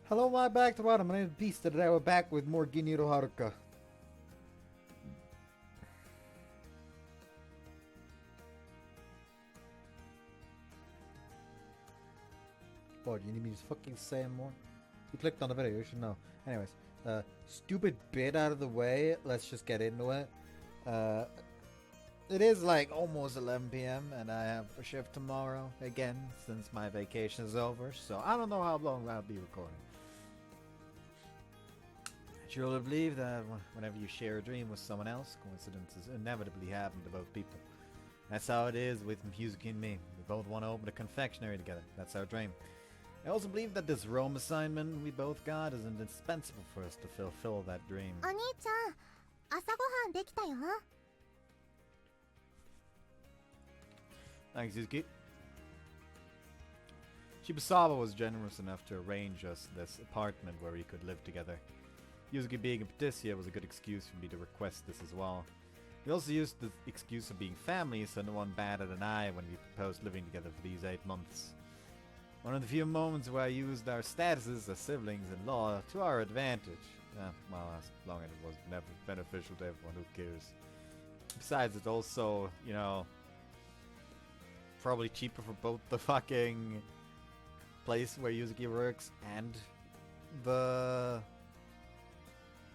Hello, my back to bottom. My name is Beast. Today we're back with more Giniro Haruka. What, you need me to fucking say more? You clicked on the video, you should know. Anyways, stupid bit out of the way. Let's just get into it. It is like almost 11 p.m. and I have a shift tomorrow again since my vacation is over. So I don't know how long I'll be recording. I truly believe that whenever you share a dream with someone else, coincidences inevitably happen to both people. That's how it is with Yuzuki and me. We both want to open a confectionery together. That's our dream. I also believe that this Rome assignment we both got is indispensable for us to fulfill that dream. Oni-chan, 朝ごはんできたよ。 Thanks, Yuzuki. Shibusawa was generous enough to arrange us this apartment where we could live together. Yuzuki being a Patricia was a good excuse for me to request this as well. We also used the excuse of being family, so no one batted an eye when we proposed living together for these 8 months. One of the few moments where I used our statuses as siblings-in-law to our advantage. Well, as long as it was beneficial to everyone, who cares? Besides, it's also, you know, probably cheaper for both the fucking place where Yuzuki works and the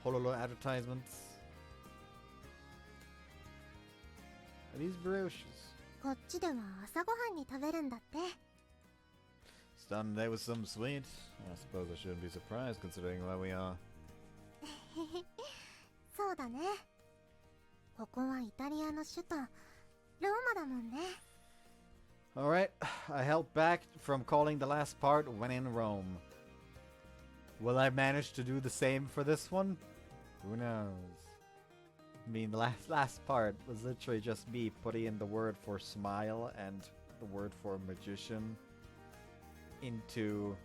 Hololo advertisements. Are these brioches? こっちでは朝ごはんに食べるんだって。 Starting the day with some sweet. I suppose I shouldn't be surprised considering where we are. そうだね。ここはイタリアの首都ローマだもんね。 Alright, I held back from calling the last part when in Rome. Will I manage to do the same for this one? Who knows? I mean, the last part was literally just me putting in the word for smile and the word for magician into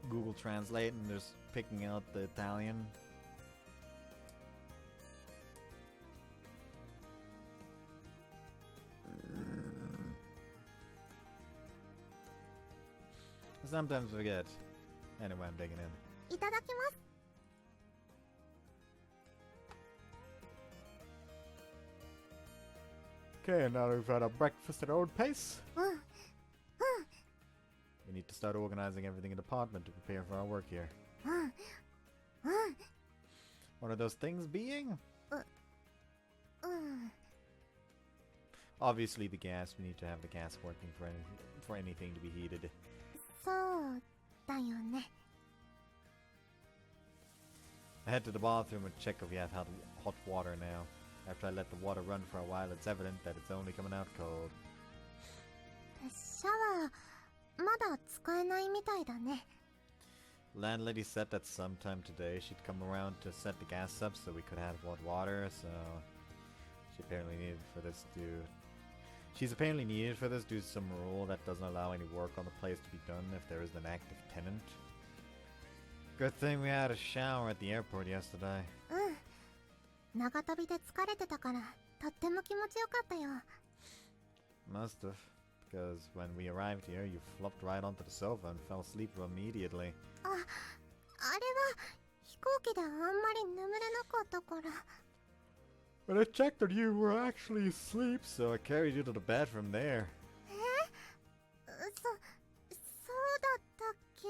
Google Translate and just picking out the Italian. I sometimes forget. Anyway, I'm digging in. いただきます。 Okay, now we've had our breakfast at our own pace. うん。 We need to start organizing everything in the department to prepare for our work here. うん。 One of those things being? うん。 Obviously the gas. We need to have the gas working for anything to be heated. そうだよね。 I head to the bathroom and check if we have hot water now. After I let the water run for a while, it's evident that it's only coming out cold. シャワーまだ使えないみたいだね。 Landlady said that sometime today she'd come around to set the gas up so we could have hot water, so she's apparently needed for this due to some rule that doesn't allow any work on the place to be done if there is an active tenant. Good thing we had a shower at the airport yesterday. うん。長旅で疲れてたからとっても気持ちよかったよ。 Must have, because when we arrived here, you flopped right onto the sofa and fell asleep immediately. あれは飛行機であんまり眠れなかったから。 But I checked that you were actually asleep, so I carried you to the bed from there. そうだったっけ。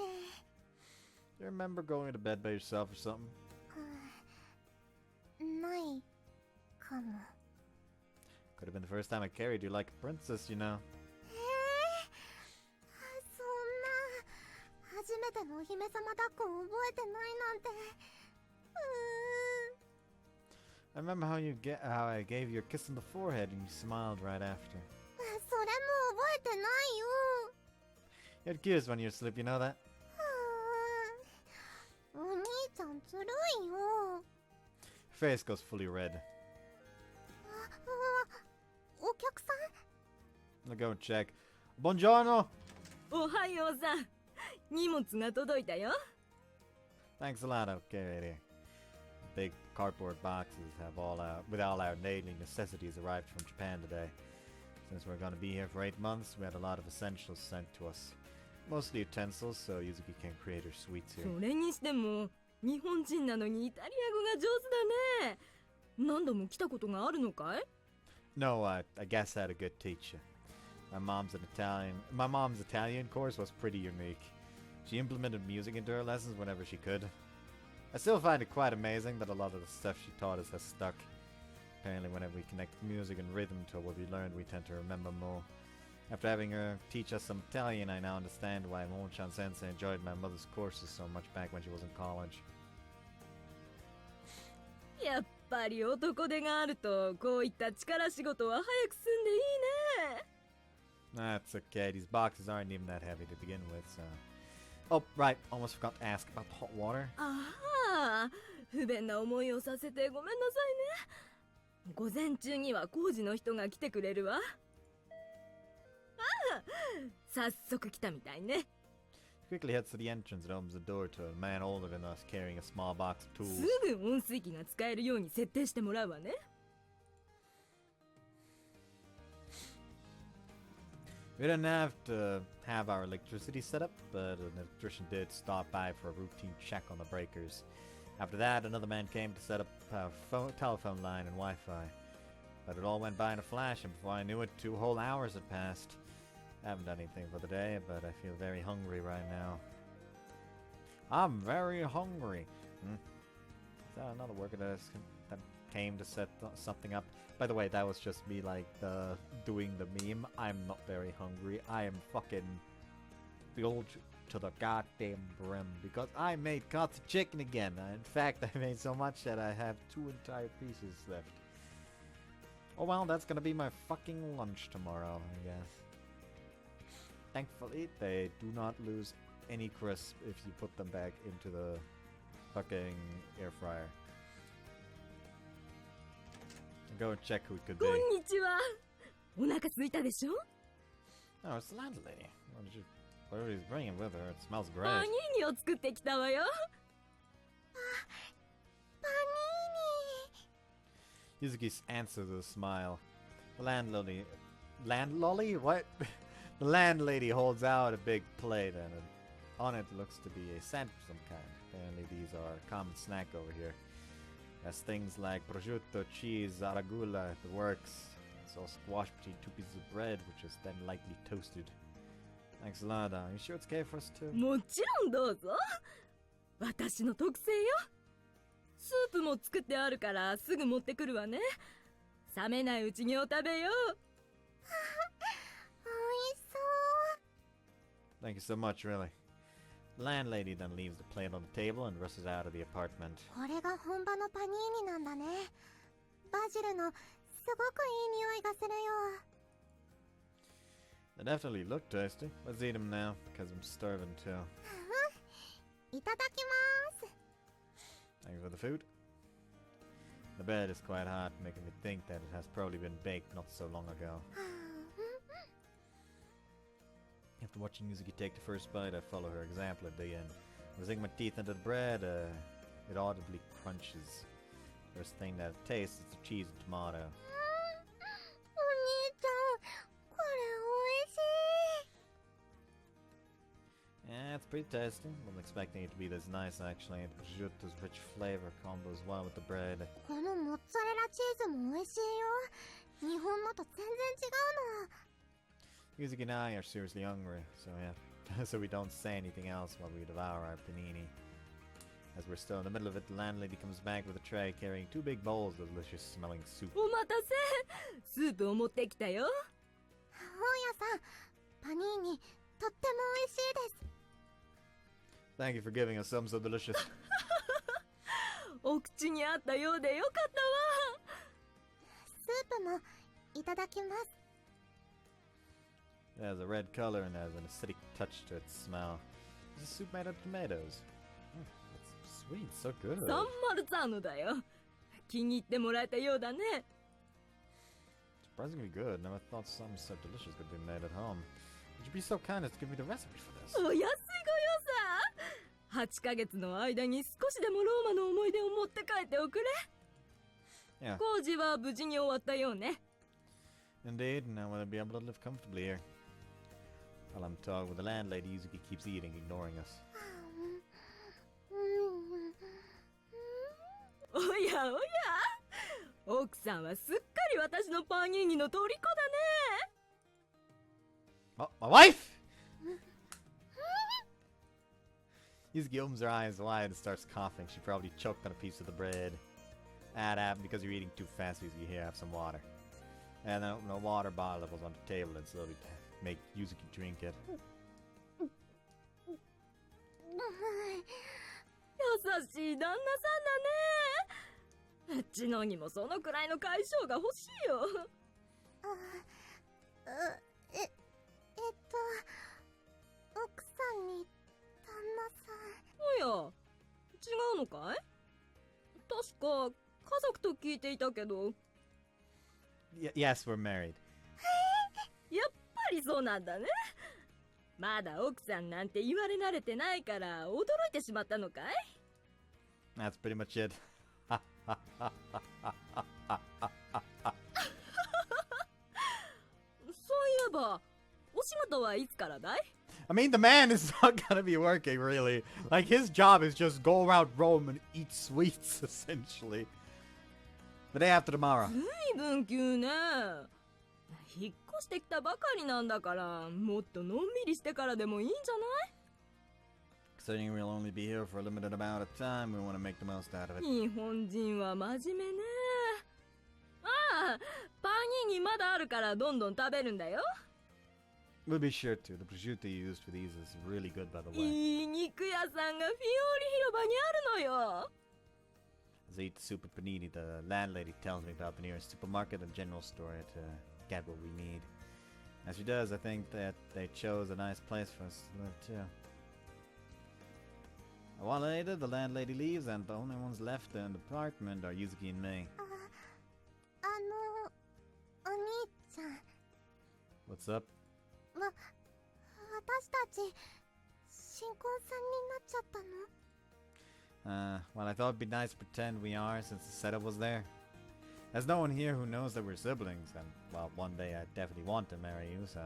You remember going to bed by yourself or something? ないかも。 Could have been the first time I carried you like a princess, you know. そんな初めてのお姫様抱っこを覚えてないなんて。 I remember how I gave you a kiss on the forehead and you smiled right after. それも覚えてないよ。 You had gears when you were asleep, you know that? お兄ちゃんずるいよ。 Your face goes fully red. お客さん？ I'll go and check. Buongiorno! おはようさん。荷物が届いたよ。 Thanks a lot, okay, right here. Big cardboard boxes with all our daily necessities arrived from Japan today. Since we're gonna be here for 8 months, we had a lot of essentials sent to us. Mostly utensils, so Yuzuki can create her sweets here. それにしても日本人なのにイタリア語が上手だね。何度も来たことがあるのかい？ No, I guess I had a good teacher. My mom's Italian course was pretty unique. She implemented music into her lessons whenever she could. I still find it quite amazing that a lot of the stuff she taught us has stuck. Apparently whenever we connect music and rhythm to what we learned, we tend to remember more. After having her teach us some Italian, I now understand why Monchan Sensei enjoyed my mother's courses so much back when she was in college. やっぱり男手があるとこういった力仕事は早く済んでいいね。 That's okay, these boxes aren't even that heavy to begin with, so... Oh, right, almost forgot to ask about the hot water. ああ、不便な思いをさせてごめんなさいね。午前中には工事の人が来てくれるわ。ああ、早速来たみたいね。 Quickly heads to the entrance and opens the door to a man older than us carrying a small box of tools. すぐ温水器が使えるように設定してもらうわね。 We didn't have to have our electricity set up, but an electrician did stop by for a routine check on the breakers. After that, another man came to set up our telephone line and Wi-Fi. But it all went by in a flash, and before I knew it, 2 whole hours had passed. I haven't done anything for the day, but I feel very hungry right now. I'm very hungry. Is that another worker that came to set something up? By the way, that was just me like doing the meme. I'm not very hungry. I am fucking filled to the goddamn brim because I made katsu chicken again. In fact, I made so much that I have 2 entire pieces left. Oh well, that's gonna be my fucking lunch tomorrow, I guess. Thankfully, they do not lose any crisp if you put them back into the fucking air fryer. Go and check who it could be. こんにちは。お腹空いたでしょ？ Oh, it's the landlady. Whatever he's bringing with her, it smells パ great. ニーニを作ってきたわよ。パニーニ Yuzuki's answer to a smile. The landlady? What? The landlady holds out a big plate and on it looks to be a sandwich of some kind. Apparently these are a common snack over here. Has things like prosciutto, cheese, arugula, the works. It's all squashed between 2 pieces of bread, which is then lightly toasted. Thanks a lot. Are you sure it's okay for us too? もちろんどうぞ。私の特製よ。スープも作ってあるからすぐ持ってくるわね。冷めないうちにお食べよう。おいしそう。 Thank you so much, really. The landlady then leaves the plate on the table and rushes out of the apartment. これが本場のパニーニなんだね。バジルのすごくいい匂いがするよ。 They definitely look tasty. Let's eat them now, because I'm starving too. いただきます。 Thank you for the food. The bed is quite hot, making me think that it has probably been baked not so long ago. After watching Yuzuki take the first bite, I follow her example and dig in. When I sink my teeth into the bread, it audibly crunches. First thing that it tastes is the cheese and tomato. お兄ちゃん、これおいしい。 Yeah, it's pretty tasty. Wasn't expecting it to be this nice actually. The prosciutto's rich flavor combos well with the bread. このモッツァレラチーズも美味しいよ。日本のと全然違うの。 Yuzuki and I are seriously hungry, so yeah, so we don't say anything else while we devour our panini. As we're still in the middle of it, the landlady comes back with a tray carrying 2 big bowls of delicious smelling soup. お待たせ。スープを持ってきたよ。本屋さん、パニーニとっても美味しいです。 Thank you for giving us something so delicious. お口に合ったようでよかったわ。スープもいただきます。 It has a red color and has an acidic touch to its smell. It's a soup made of tomatoes. It's sweet, so good. サンマルツァーノだよ。気に入ってもらえたようだね。 Surprisingly good. Never thought something so delicious could be made at home. Would you be so kind as to give me the recipe for this? お安いご用さ。8ヶ月の間に少しでもローマの思い出を持って帰っておくれ。 Yeah, 工事は無事に終わったようね。 indeed. Now we'll be able to live comfortably here. While I'm talking with the landlady, Yuzuki keeps eating, ignoring us. おやおや、奥さんはすっかり私のパニーニの虜だね。 Oh, my wife! Yuzuki opens her eyes wide and starts coughing. She probably choked on a piece of the bread. That happened because you're eating too fast, Yuzuki. Here, have some water. And then open a water bottle that was on the table and slowly make Yuzuki drink it. 優しい旦那さんだね。うちのにもそのくらいの解消が欲しいよ。奥さんに旦那さん。おや、違うのかい？確か家族と聞いていたけど。Yes, we're married. やっぱりそうなんだね。まだ奥さんなんて言われ慣れてないから驚いてしまったのかい？ That's pretty much it. そういえば、お仕事はいつからだい？ I mean, the man is not gonna be working, really. Like, his job is just go around Rome and eat sweets, essentially. The day after tomorrow. ずいぶん急ね。引っ越してきたばかりなんだから、もっとのんびりしてからでもいいんじゃない？ Considering we'll only be here for a limited amount of time, we want to make the most out of it. 日本人は真面目ね。ああ、パニーニまだあるからどんどん食べるんだよ。We'll be sure to. The prosciutto you used for these is really good, by the way. いい肉屋さんがフィオーリ広場にあるのよ。 As I eat the soup at Panini, the landlady tells me about the nearest supermarket and general store to get what we need. As she does, I think that they chose a nice place for us to live too. A while later, the landlady leaves, and the only ones left in the apartment are Yuzuki and me. お兄ちゃん。 What's up? 私たち新婚さんになっちゃったの？ Well, I thought it'd be nice to pretend we are since the setup was there. There's no one here who knows that we're siblings, and, well, one day I definitely want to marry you, so...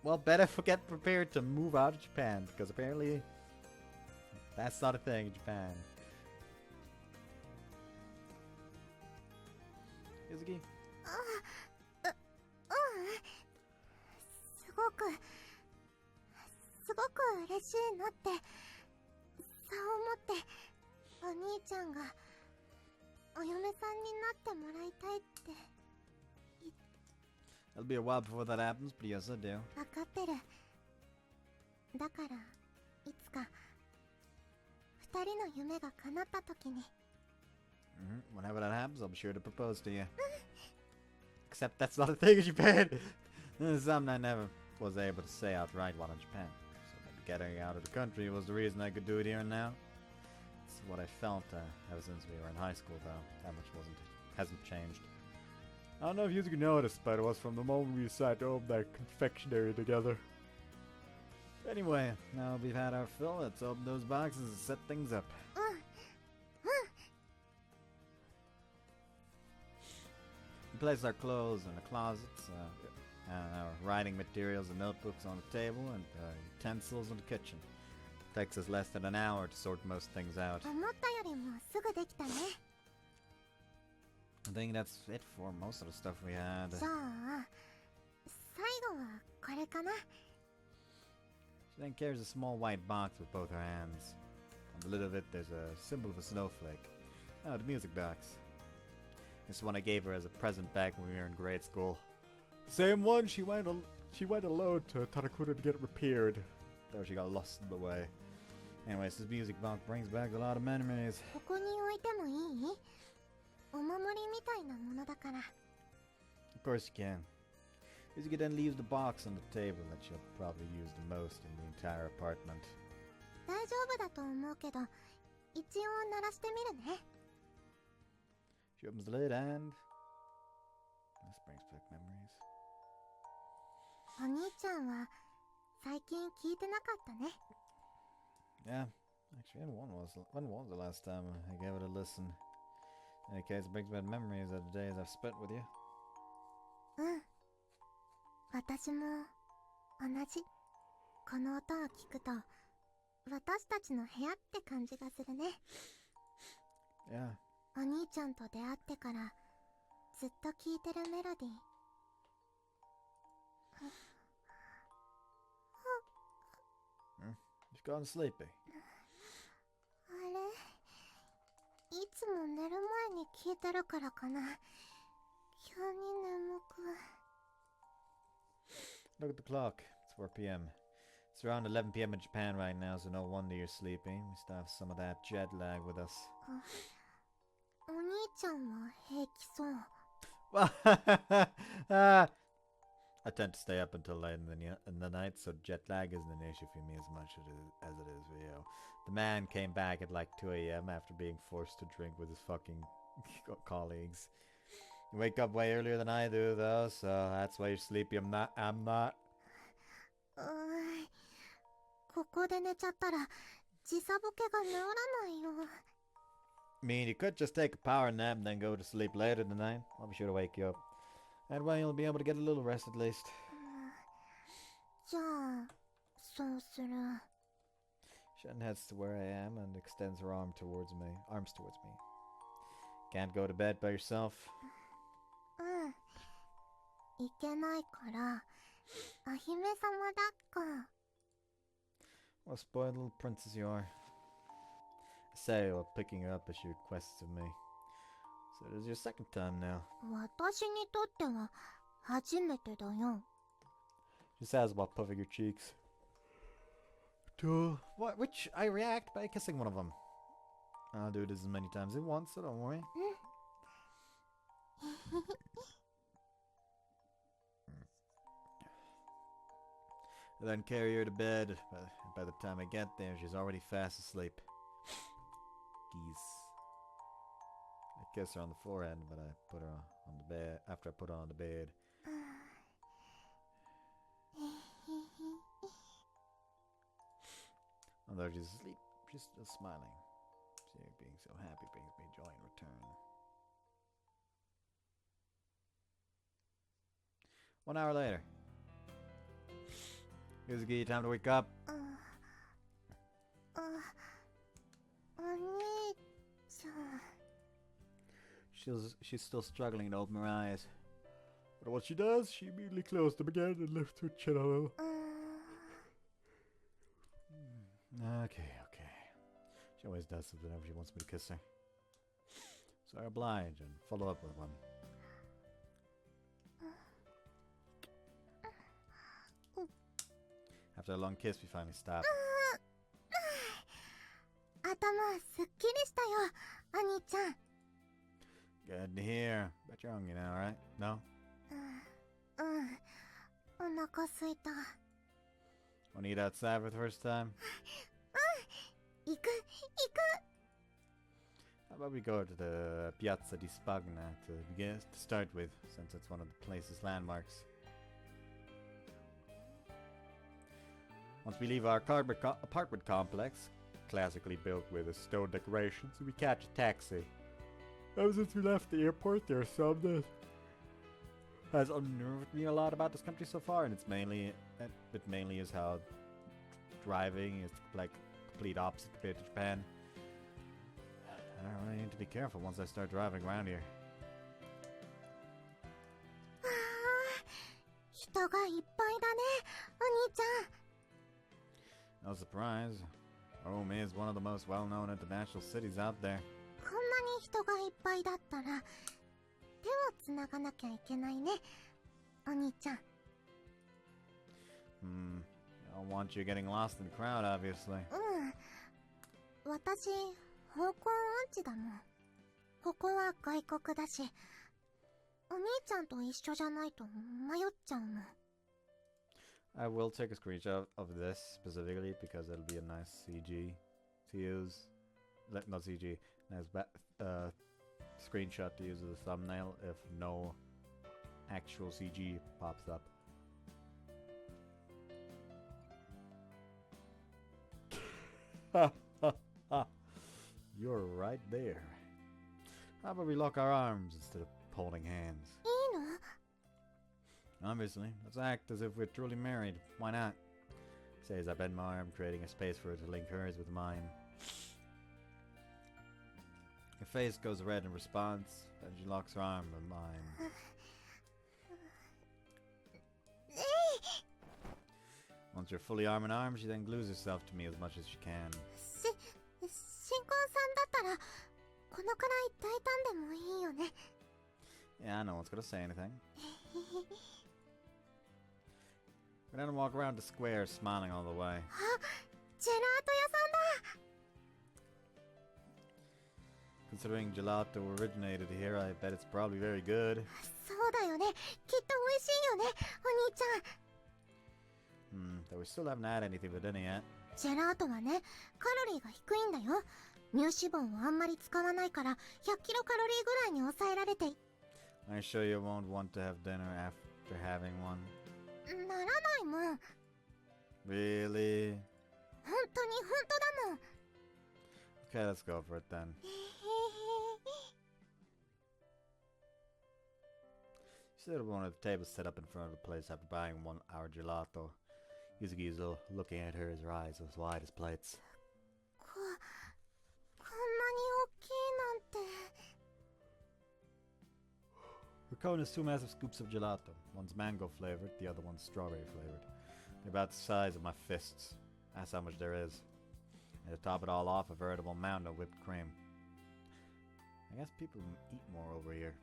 Well, better get prepared to move out of Japan, because apparently that's not a thing in Japan. Yuzuki? すごく嬉しいなってそう思ってお兄ちゃんがお嫁さんになってもらいたいって It'll be a while before that happens, but yes, I do. 分かってる。だからいつか二人の夢が叶った時に Whenever that happens, I'll be sure to propose to you. Except that's not a thing in Japan. This is something I never was able to say outright while in Japan. So maybe getting out of the country was the reason I could do it here and now. It's what I felt ever since we were in high school, though. That much hasn't changed. I don't know if you can notice, but it was from the moment we decided to open that confectionery together. Anyway, now we've had our fill, let's open those boxes and set things up. We place our clothes in the closets, our writing materials and notebooks on the table, and utensils in the kitchen. Takes us less than an hour to sort most things out. 思ったよりもすぐできたね。 I think that's it for most of the stuff we had. じゃあ最後はこれかな。 She then carries a small white box with both her hands. On the lid of it, there's a symbol of a snowflake. Oh, the music box. This is one I gave her as a present back when we were in grade school. Same one she went alone to Tarakura to get it repaired. Though she got lost in the way. Anyways, this music box brings back a lot of memories. ここに置いてもいい？お守りみたいなものだから。 Of course you can. Yuzuki then leaves the box on the table that she'll probably use the most in the entire apartment. 大丈夫だと思うけど、一応鳴らしてみるね。 She opens the lid and... This brings back memories. お兄ちゃんは最近聞いてなかったね。 Yeah, actually, when was the last time I gave it a listen? In any case, it brings back memories of the days I've spent with you. うん。私も同じ。この音を聞くと私たちの部屋って感じがするね。Yeah. お兄ちゃんと出会ってからずっと聴いてるメロディー。You've gone sleepy. あれ、いつも寝る前に聴いてるからかな。急に眠く。 Look at the clock. It's 4 p.m. It's around 11 p.m. in Japan right now, so no wonder you're sleeping. We still have some of that jet lag with us. お兄ちゃんは平気そう。Ah, I tend to stay up until late in the night, so jet lag isn't an issue for me as much as it is for you. The man came back at like 2 a.m. after being forced to drink with his fucking colleagues. You wake up way earlier than I do, though, so that's why you're sleepy. I'm not. ここで寝ちゃったら時差ボケが治らないよ。I mean, you could just take a power nap and then go to sleep later tonight. I'll be sure to wake you up. That way you'll be able to get a little rest at least. じゃあ、そうする。 Shen heads to where I am and extends her arms towards me. Can't go to bed by yourself? うん。いけないから、お姫様抱っこ。 What a spoiled little princess you are. I say while picking her up as she requests of me. So it is your second time now. 私にとっては初めてだよ。 She says while puffing her cheeks. To which I react by kissing one of them. I'll do this as many times as once, so don't worry. I then carry her to bed. By the time I get there, she's already fast asleep. Geese. I kiss her on the forehead, but I put her on the bed after I put her on the bed. Although she's asleep, she's still smiling. See, being so happy brings me joy in return. 1 hour later. Yuzuki, time to wake up. お兄ちゃん。 She's still struggling to open her eyes. But what she does, she immediately closed them again and lifts her chin a little. Okay. She always does this whenever she wants me to kiss her. So I oblige and follow up with one. After a long kiss, we finally stop. 頭すっきりしたよ、お兄ちゃん。 Good to hear. Bet you're hungry now, right? No? お腹すいた。 Wanna eat outside for the first time? 行く。 How about we go to the Piazza di Spagna to start with, since it's one of the place's landmarks. Once we leave our apartment complex, classically built with a stone decorations, we catch a taxi. Ever since we left the airport, there are some that has unnerved me a lot about this country so far, and it mainly is how driving is like complete opposite compared to Japan. I really need to be careful once I start driving around here. 人がいっぱいだね、お兄ちゃん。 No surprise, Rome is one of the most well-known international cities out there. こんなに人がいっぱいだったら手をつながなきゃいけないね、お兄ちゃん。 I don't want you getting lost in the crowd, obviously. 私、方向音痴だもん。ここは外国だし、お兄ちゃんと一緒じゃないと迷っちゃうもん。 I will take a screenshot of this specifically because it'll be a nice CG to use. Not CG, nice screenshot to use as a thumbnail if no actual CG pops up. You're right there. How about we lock our arms instead of holding hands? いいの？ Obviously, let's act as if we're truly married. Why not? Say as I bend my arm, creating a space for her to link hers with mine. Her face goes red in response, then she locks her arm in mine. Once you're fully arm in arm, she then glues herself to me as much as she can. 新婚さんだったらこのくらい大胆でもいいよね。 Yeah, no one's gonna say anything. We then walk around the square, smiling all the way. あ、ジェラート屋さんだ。 Considering gelato originated here, I bet it's probably very good. そうだよね。きっと美味しいよね、お兄ちゃん。 Though we still haven't had anything for dinner yet. ジェラートはね、カロリーが低いんだよ。乳脂肪をあんまり使わないから100キロカロリーぐらいに抑えられて。 Are you sure you won't want to have dinner after having one? ならないもん。 Really? 本当に本当だもん。 Okay, let's go for it then. She stood at one of the tables set up in front of the place after buying 1 hour gelato. Yuzuki is looking at her, her eyes as wide as plates. こんなに大きいなんて。 Her cone is 2 massive scoops of gelato. One's mango flavored, the other one's strawberry flavored. They're about the size of my fists. That's how much there is. And to top it all off, a veritable mountain of whipped cream. I guess people eat more over here.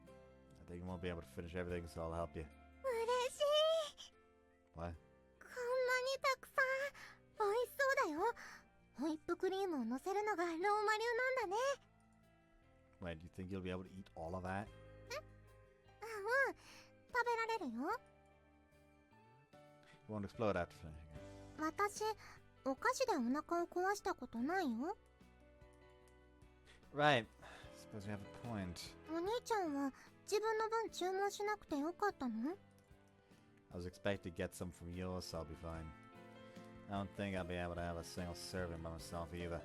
I think you won't be able to finish everything, so I'll help you. 嬉しい。 What? こんなにたくさん。美味しそうだよ。ホイップクリームを乗せるのがローマ流なんだね。 Wait, do you think you'll be able to eat all of that? うん、食べられるよ。 You won't explode after finishing it. 私、お菓子でお腹を壊したことないよ。 Right. Suppose you have a point. お兄ちゃんは自分の分注文しなくてよかったの？ I was expecting to get some from yours, so I'll be fine. I don't think I'll be able to have a single serving by myself either.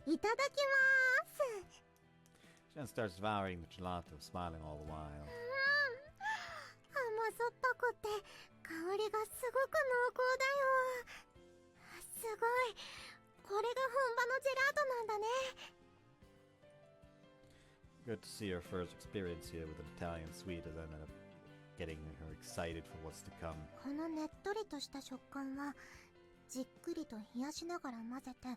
いただきまーす。 She then starts devouring the gelato, smiling all the while. 甘酸っぱくて香りがすごく濃厚だよ。すごい。これが本場のジェラートなんだね。 Good to see her first experience here with an Italian sweet as I ended up getting her excited for what's to come. このねっとりとした食感はじっくりと冷やしながら混ぜて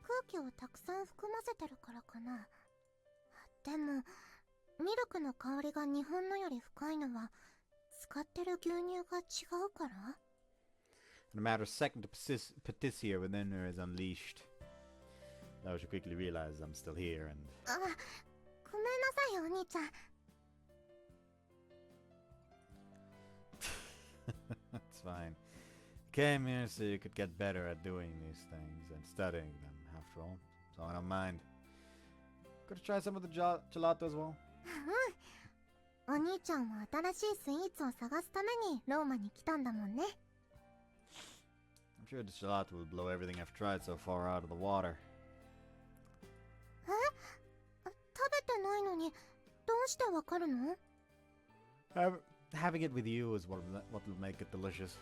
空気をたくさん含ませてるからかな。でもミルクの香りが日本のより深いのは使ってる牛乳が違うから？ In a matter of seconds, the patissier within her is unleashed. Though she quickly realizes I'm still here and... あ、ごめんなさいお兄ちゃん。 It's fine. Came here so you could get better at doing these things and studying them, after all. So I don't mind. Could try some of the gelato as well? うん。お兄ちゃんは新しいスイーツを探すためにローマに来たんだもんね。 I'm sure the gelato will blow everything I've tried so far out of the water. え？食べてないのにどうしてわかるの？ Having it with you is what will make it delicious.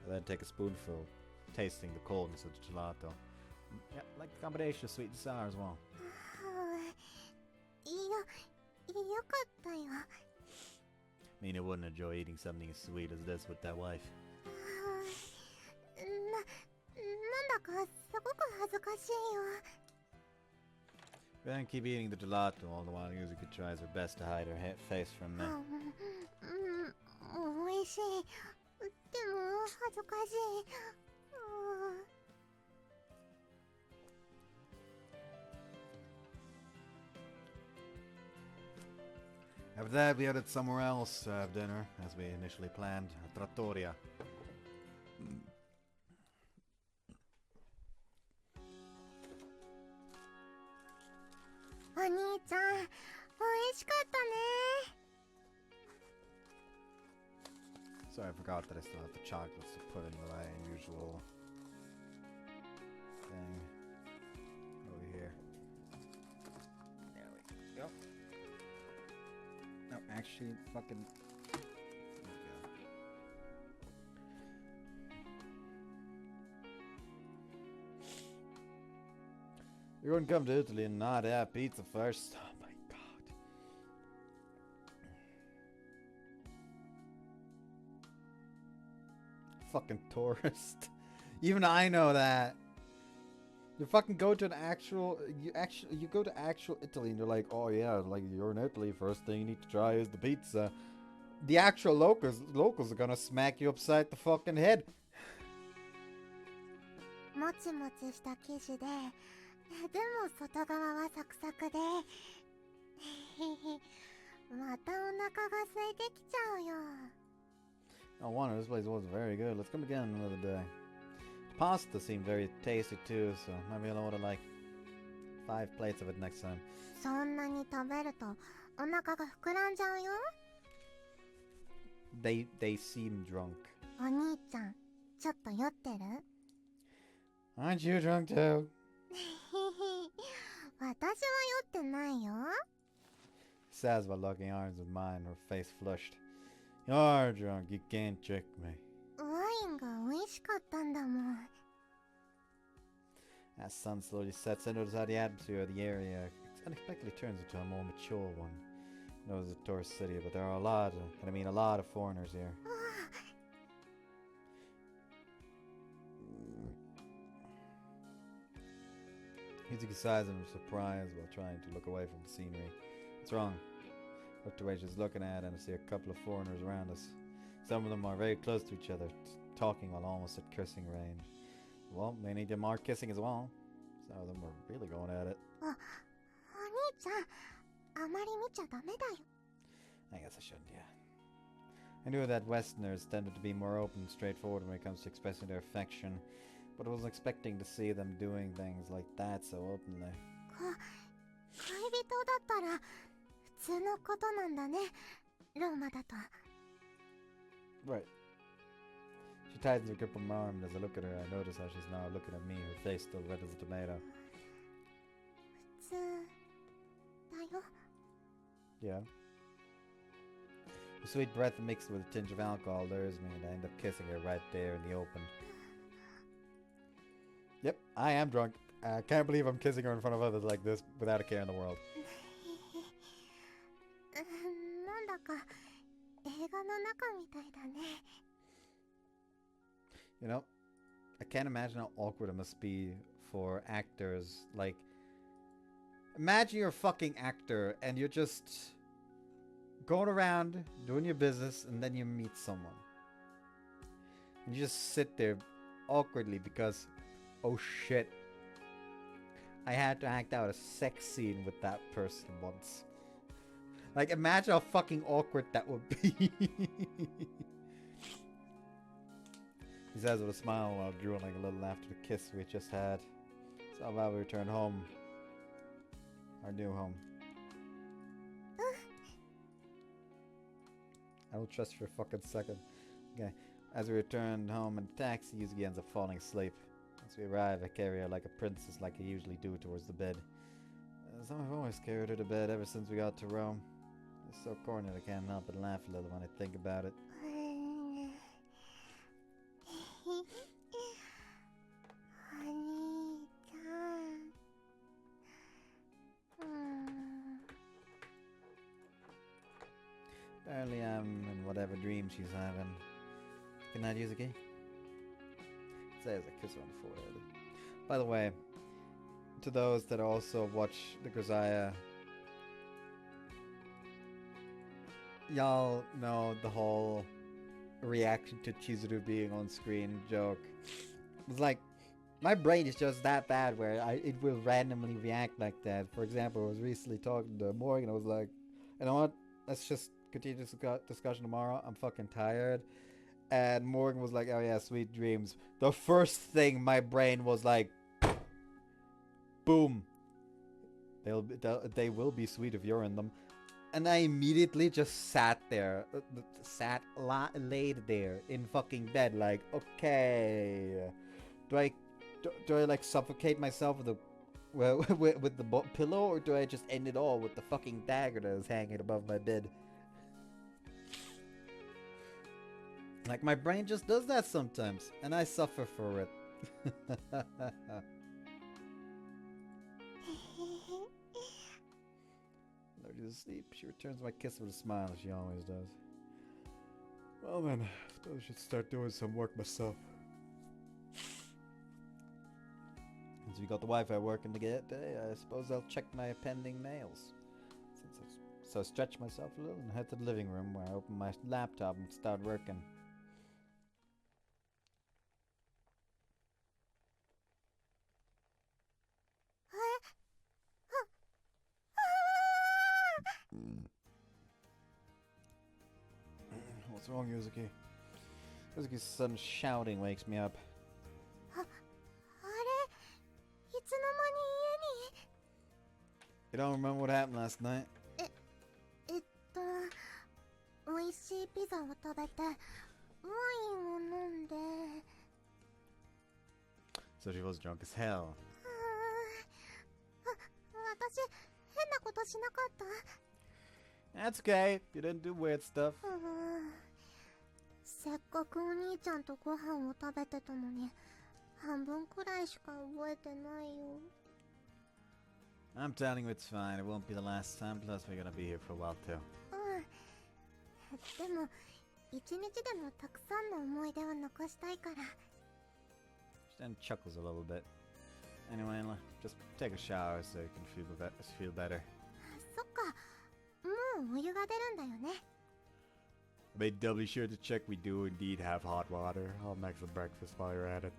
I then take a spoonful, tasting the coldness of the gelato. Yeah, like the combination of sweet and sour as well. よかったよ。 Mean you wouldn't enjoy eating something as sweet as this with that wife. なんだかすごく恥ずかしいよ。 Then keep eating the gelato all the while Yuzuki tries her best to hide her face from me. 美味しい。でも恥ずかしい。After that, we headed somewhere else to have dinner, as we initially planned, a trattoria.お兄ちゃん、美味しかったね。 Sorry, I forgot that I still have the chocolates to put in my usual thing over here. There we go. No, actually. actually fucking... You're gonna come to Italy and not have pizza first. Oh my god. Fucking tourist. Even I know that. You fucking go to an actual, you go to actual Italy and you're like, oh yeah, like you're in Italy, first thing you need to try is the pizza. The actual locals are gonna smack you upside the fucking head. もちもちした生地で、でも外側はサクサクで、またお腹が空いてきちゃうよ。No wonder this place wasn't very good. Let's come again another day. The pasta seemed very tasty too, so maybe I'll order like 5 plates of it next time. そんなに食べるとお腹が膨らんじゃうよ。They seem drunk. お兄ちゃん、ちょっと酔ってる？ Aren't you drunk too? 私は酔ってないよ。 Says while locking arms with mine, her face flushed. You're drunk, you can't trick me. ワインが美味しかったんだもん。 As sun slowly sets into the atmosphere of the area, it unexpectedly turns into a more mature one. I know it's a tourist city, but there are a lot of foreigners here. Yuzuki sighs in surprise while trying to look away from the scenery. What's wrong? Look to where she's looking at and I see a couple of foreigners around us. Some of them are very close to each other, talking while almost at kissing range. Well, they need more kissing as well. Some of them are really going at it. お兄ちゃん、あまり見ちゃダメだよ。 I guess I shouldn't, yeah. I knew that Westerners tended to be more open and straightforward when it comes to expressing their affection, but I wasn't expecting to see them doing things like that so openly. 恋人だったら普通のことなんだね、ローマだと。 Right. She tightens her grip on my arm, and as I look at her, I notice how she's now looking at me, her face still red as a tomato. 普通だよ。 Yeah. The sweet breath mixed with a tinge of alcohol lures me, and I end up kissing her right there in the open. Yep, I am drunk. I can't believe I'm kissing her in front of others like this without a care in the world. なんだか映画の中みたいだね。 You know, I can't imagine how awkward it must be for actors. Like, imagine you're a fucking actor and you're just going around doing your business and then you meet someone. And you just sit there awkwardly because, oh shit, I had to act out a sex scene with that person once. Like, imagine how fucking awkward that would be. He says with a smile while drooling a little after the kiss we just had. So about we returned home. Our new home. I will trust you for a fucking second. Okay. As we returned home in the taxi, Yuzuki ends up falling asleep. As we arrive, I carry her like a princess like I usually do towards the bed. As I've always carried her to bed ever since we got to Rome. It's so corny that I can't help but laugh a little when I think about it. お兄ちゃん。Apparently I'm in whatever dream she's having. Good night, Yuzuki. Says I kiss her on the forehead. By the way, to those that also watch the Grisaia, y'all know the whole reaction to Chizuru being on screen joke. It's like, my brain is just that bad where it will randomly react like that. For example, I was recently talking to Morgan. I was like, you know what? Let's just continue this discussion tomorrow. I'm fucking tired. And Morgan was like, oh yeah, sweet dreams. The first thing my brain was like, boom. They will be sweet if you're in them. And I immediately just sat there. Laid there in fucking bed like, okay. Do I like suffocate myself with the pillow, or do I just end it all with the fucking dagger that is hanging above my bed? Like my brain just does that sometimes, and I suffer for it. Lord, she's asleep. She returns my kiss with a smile, as she always does. Well then, I suppose I should start doing some work myself. Since we got the Wi-Fi working today, I suppose I'll check my pending mails. So I stretch myself a little and head to the living room where I open my laptop and start working. What's wrong, Yuzuki? Yuzuki's sudden shouting wakes me up. You don't remember what happened last night? 美味しいピザを食べてワインを飲んで So she was drunk as hell. 私変なことしなかった That's okay. You didn't do weird stuff. せっかくお兄ちゃんとご飯を食べてたのに半分くらいしか覚えてないよ I'm telling you it's fine. It won't be the last time. Plus we're gonna be here for a while too. でも一日でもたくさんの思い出を残したいから She then chuckles a little bit. Anyway, just take a shower so you can feel better. そっかもうお湯が出るんだよね I made doubly sure to check we do indeed have hot water. I'll make some breakfast while you're at it.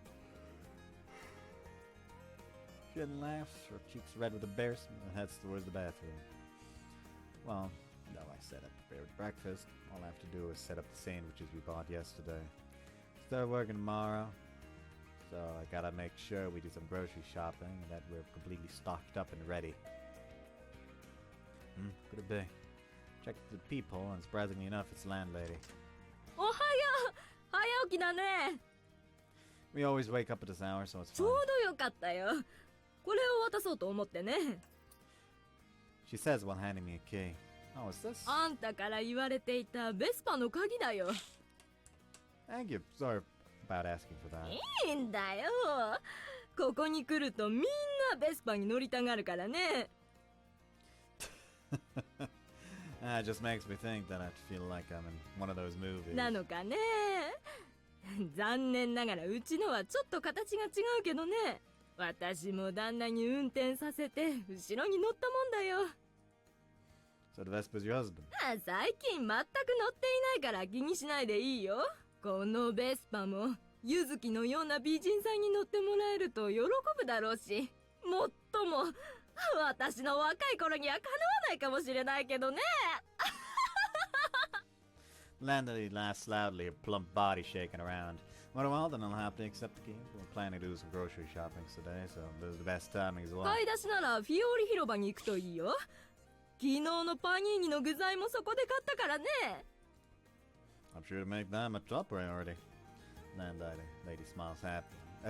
She then laughs, her cheeks red with embarrassment, and heads towards the bathroom. Well, now I said I prepared breakfast. All I have to do is set up the sandwiches we bought yesterday. Start working tomorrow. So I gotta make sure we do some grocery shopping and that we're completely stocked up and ready. Could it be? Check the peephole and surprisingly enough it's the landlady. おはよう早起きだね We always wake up at this hour so it's ちょ fine. うどよかったよこれを渡そうと思ってね She says while handing me a key. Oh, what's this? あんたから言われていたベスパの鍵だよ Thank you. Sorry about asking for that. いいんだよここに来るとみんなベスパに乗りたがるからね It just makes me think that I feel like I'm in one of those movies. なのかね残念ながらうちのはちょっと形が違うけどね私も旦那に運転させて後ろに乗ったもんだよ So the Vespa's your husband? 最近全く乗っていないから気にしないでいいよこのベスパもユズキのような美人さんに乗ってもらえると喜ぶだろうしもっとも私の若い頃にはかなわないかもしれないけどね Landlady laughs loudly, her plump body shaking around. Well, then I'll happily accept the key. We're planning to do some grocery shopping today, so this is the best timing as well. 買い出しならフィオーリ広場に行くといいよ昨日のパニーニの具材もそこで買ったからね I'm sure to make them a top priority. Landlady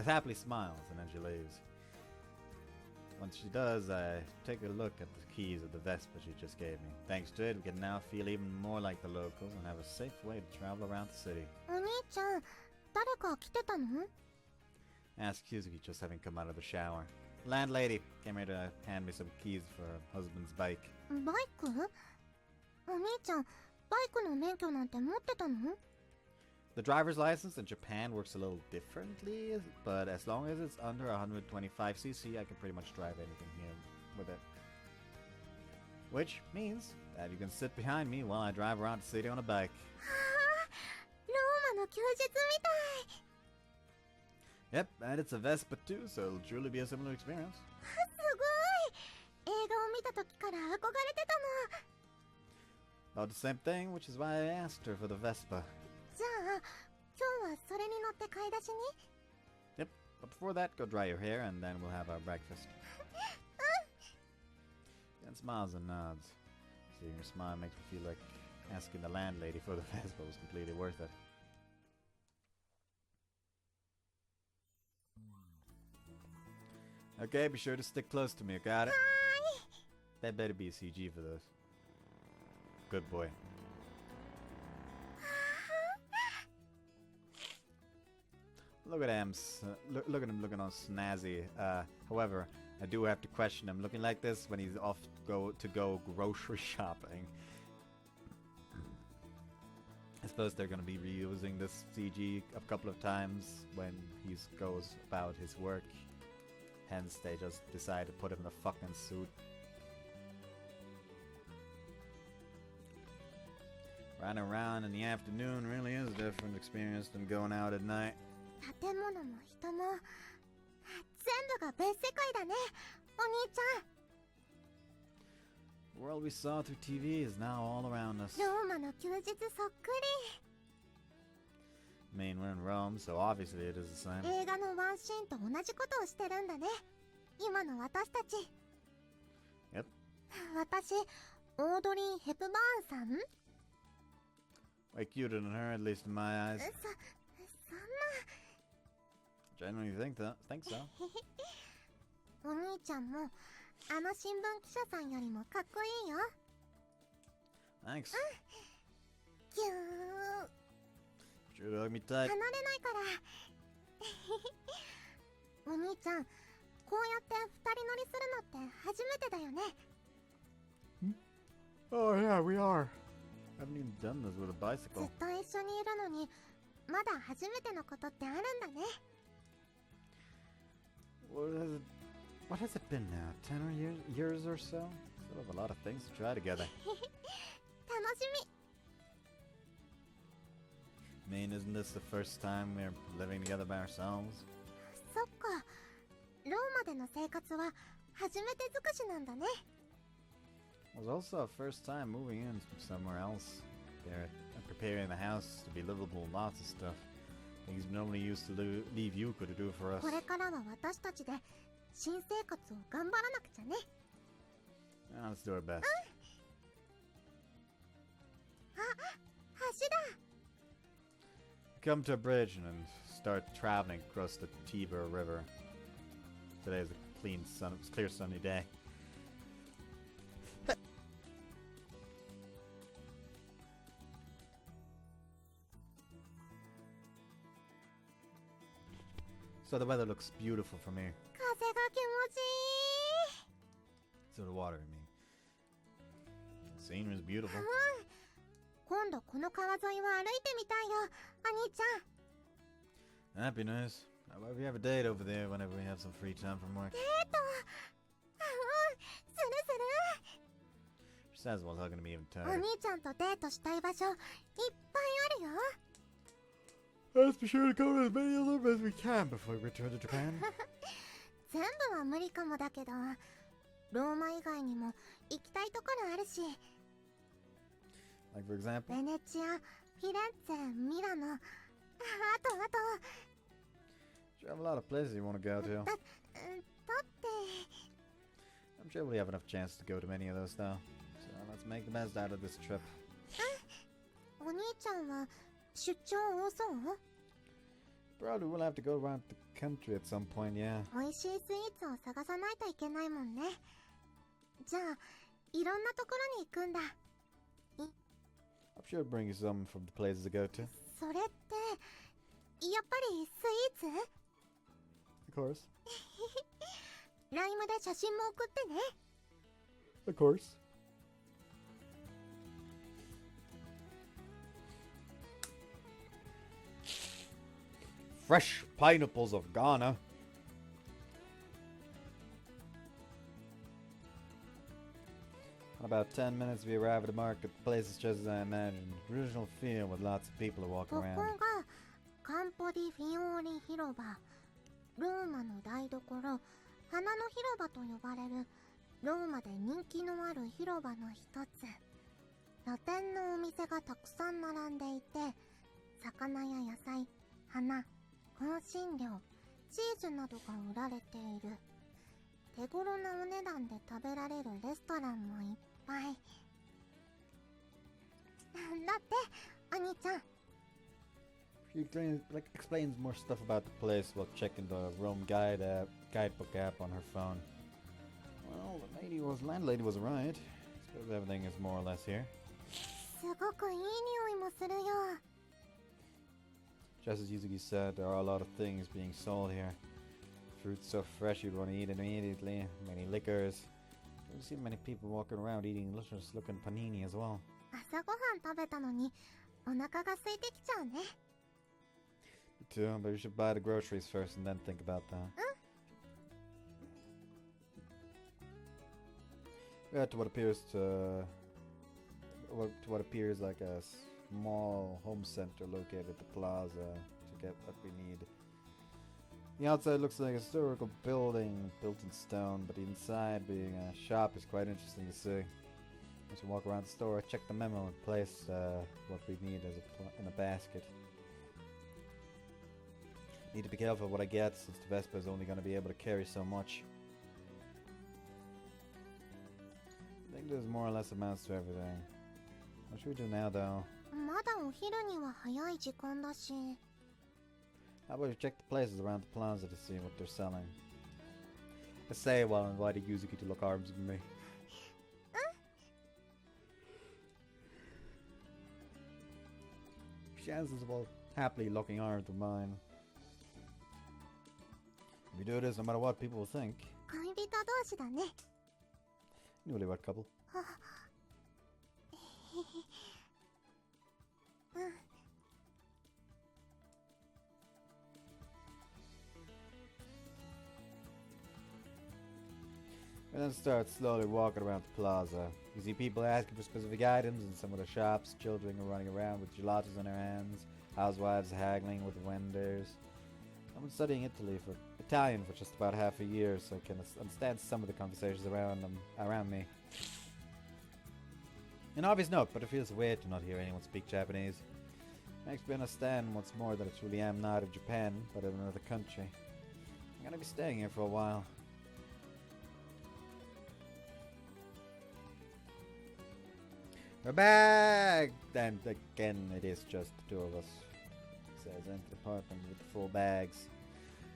happily smiles, and then she leaves. Once she does, I take a look at the keys of the Vespa she just gave me. Thanks to it, we can now feel even more like the locals and have a safe way to travel around the city. お兄ちゃん誰か来てたの Asked Yuzuki just having come out of the shower. Landlady came here to hand me some keys for her husband's bike. バイクお兄ちゃんバイクの免許なんて持ってたの The driver's license in Japan works a little differently, but as long as it's under 125cc, I can pretty much drive anything here with it. Which means that you can sit behind me while I drive around the city on a bike. ローマの休日みたい Yep, and it's a Vespa too, so it'll truly be a similar experience. すごい映画を見た時から憧れてたの About the same thing, which is why I asked her for the Vespa. じゃあ今日はそれに乗って買い出しに Yep, but before that, go dry your hair and then we'll have our breakfast. Then smiles and nods. Seeing her smile makes me feel like asking the landlady for the Vespa was completely worth it. Okay, be sure to stick close to me, got it? That better be a CG for this. Good boy. Look at him. Look at him looking all snazzy. However, I do have to question him looking like this when he's off to go grocery shopping. I suppose they're going to be reusing this CG a couple of times when he goes about his work. Hence, they just decide to put him in a fucking suit. Riding around in the afternoon really is a different experience than going out at night. 建物も人も全部が別世界だね、お兄ちゃん。 The world we saw through TV is now all around us. ローマの休日そっく I mean, we're in Rome, so obviously it is the same. り。映画のワンシーンと同じことをしてるんだね、今の私たち。 Yep. 私、オードリー・ヘプバーンさん？ Way cuter than her, at least in my eyes. そんな。 Genuinely think so. お兄ちゃんもあの新聞記者さんよりもかっこいいよ。 Thanks. ぎゅー。 Sure hug me 離 tight. れないから。お兄ちゃん、こうやって二人乗りするのって初めてだよね。 Oh yeah, we are. I haven't even done this with a ず bicycle. っと一緒にいるのにまだ初めてのことってあるんだね。 What has it been now? 10 years or so? Sort of a lot of things to try together. 楽しみ。 I mean, isn't this the first time we're living together by ourselves? そっか、ローマでの生活は初めて尽くしなんだね。 It was also our first time moving in from somewhere else. They're preparing the house to be livable, lots of stuff. Things we normally used to leave Yuka to do for us. これからは私たちで新生活を頑張らなくちゃね。 Let's do our best. あ、橋だ。 Come to a bridge and start traveling across the Tiber River. Today is a clear sunny day. So the weather looks beautiful from here. 風が気持ちいい。 So the water, I mean. The scenery is beautiful. 今度この川沿いを歩いてみたいよ、お兄ちゃん。 That'd be nice. How about we have a date over there whenever we have some free time from work? デート。するす She says while talking to me even る。お tired. 兄ちゃんとデートしたい場所いっぱいあるよ。 Let's be sure to cover as many of them as we can before we return to Japan. 全部は無理かもだけど、ローマ以外にも行きたいところあるし、 Like for example? ベネチア、フィレンツェ、ミラノ、あと You have a lot of places you want to go to. だって、 I'm sure we have enough chance to go to many of those though. So let's make the best out of this trip. お兄ちゃんは出張多そう？ Probably we'll have to go around the country at some point, yeah. 美味しいスイーツを探さないといけないもんね。じゃあ、いろんなところに行くんだ。 I'm sure it'll bring you some from the places to go to. それって、やっぱりスイーツ？ Of course. ライムで写真も送ってね。 Of course. Fresh pineapples of Ghana. In about 10 minutes we arrive at the market. The place is just as I imagined. Original feel with lots of people who walk ここが around. カンポディフィオーリ広場。ローマの台所、花の広場と呼ばれるローマで人気のある広場の一つ。露店のお店がたくさん並んでいて、魚や野菜、花、香辛料、チーズなどが売られている。手頃なお値段で食べられるレストランもいっぱい。だって、お兄ちゃん。 She explains more stuff about the place while checking the Rome guidebook app on her phone. Well, the landlady was right. Suppose everything is more or less here. すごくいい匂いもするよ。Just as Yuzuki said, there are a lot of things being sold here. Fruit so fresh you'd want to eat it immediately. Many liquors. I've seen many people walking around eating delicious looking panini as well. 朝ごはん食べたのにお腹が空いてきちゃうね。 Me too, but you should buy the groceries first and then think about that. We head to what appears like a small home center located at the plaza to get what we need. The outside looks like a historical building built in stone, but the inside, being a shop, is quite interesting to see. Once we walk around the store, check the memo and place what we need as in a basket. Need to be careful what I get, since the Vespa is only going to be able to carry so much. I think there's more or less amounts to everything. What should we do now, though? まだお昼には早い時間だし。 How about we check the places around the plaza to see what they're selling? I say while inviting Yuzuki to lock arms with me. She answers while happily locking arms with mine. If we do this, no matter what people will think. 恋人同士だね。 Newlywed couple. うん。 We then start slowly walking around the plaza. You see people asking for specific items in some of the shops, children are running around with gelatos in their hands, housewives haggling with vendors. I've been studying Italian for just about half a year, so I can understand some of the conversations around me. An obvious note, but it feels weird to not hear anyone speak Japanese. Makes me understand once more that I truly am not in Japan, but in another country. I'm gonna be staying here for a while. We're back! And again, it is just the two of us. Says enter the apartment with the full bags.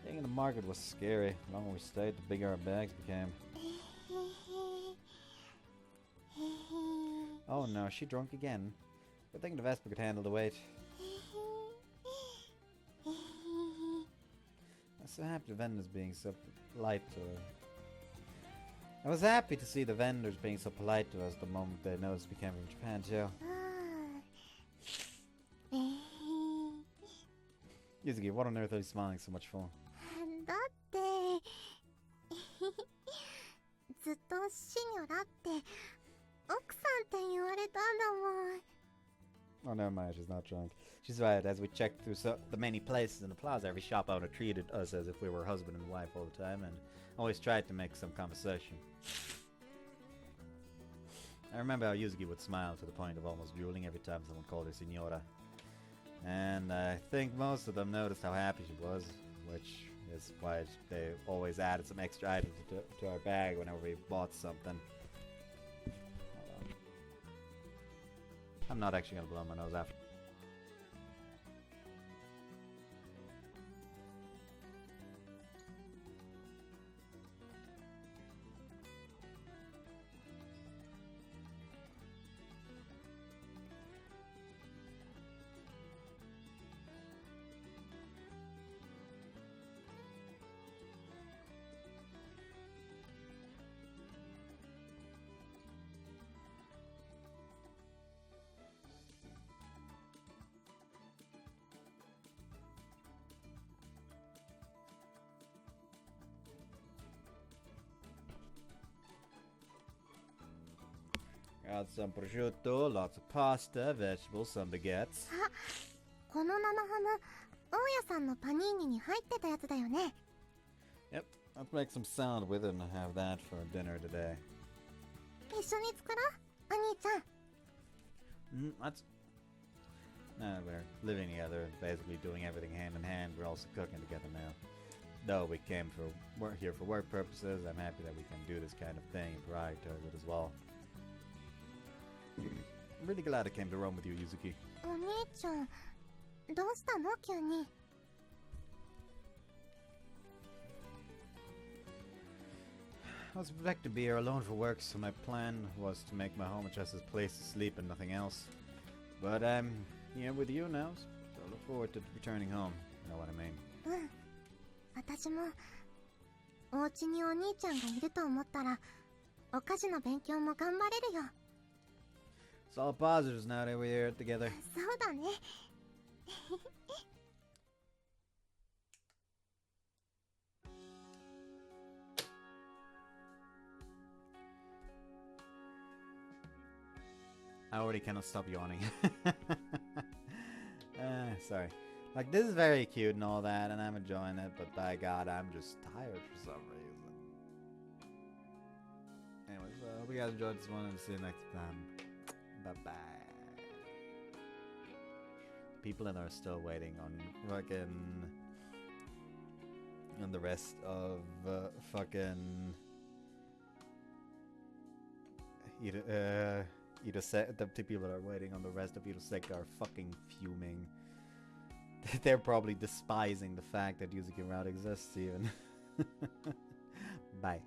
Being in the market was scary. The longer we stayed, the bigger our bags became. Oh no, is she drunk again? Good thing the Vespa could handle the weight. I'm so happy the vendors being so polite to her. I was happy to see the vendors being so polite to us the moment they noticed we came from Japan too. Yuzuki, what on earth are you smiling so much for? だってずっとシニョラって奥さんって言われたんだもん。 Oh, never mind, she's not drunk. She's right, as we checked through the many places in the plaza, every shop owner treated us as if we were husband and wife all the time, and always tried to make some conversation. I remember how Yuzuki would smile to the point of almost drooling every time someone called her Signora. And I think most of them noticed how happy she was, which is why they always added some extra items to our bag whenever we bought something. I'm not actually gonna blow my nose after. Got some prosciutto, lots of pasta, vegetables, some baguettes. あ、この生ハム、大家さんのパニーニに入ってたやつだよね。 Yep, I'll make some salad with it and have that for dinner today. 一緒に作ろう、お兄ちゃん。That's... No, we're living together, basically doing everything hand in hand. We're also cooking together now. Though we came here for work purposes, I'm happy that we can do this kind of thing and prioritize it as well. I'm really glad I came to Rome with you, Yuzuki. お兄ちゃん、どうしたの急に。I was expected to be here alone for work, so my plan was to make my home just as a place to sleep and nothing else. But I'm here with you now, so it look forward to returning home. You know what I mean? うん。私も、お家にお兄ちゃんがいると思ったら、お菓子の勉強も頑張れるよ。It's all positives now that we're here together. そうだね。I already cannot stop yawning. Sorry. Like, this is very cute and all that, and I'm enjoying it, but by God, I'm just tired for some reason. Anyways, I hope you guys enjoyed this one, and see you next time. Bye-bye. People in are still waiting on fucking... on the rest of fucking... the people that are waiting on the rest of Yuzuki are fucking fuming. They're probably despising the fact that Yuzuki-Route exists even. Bye.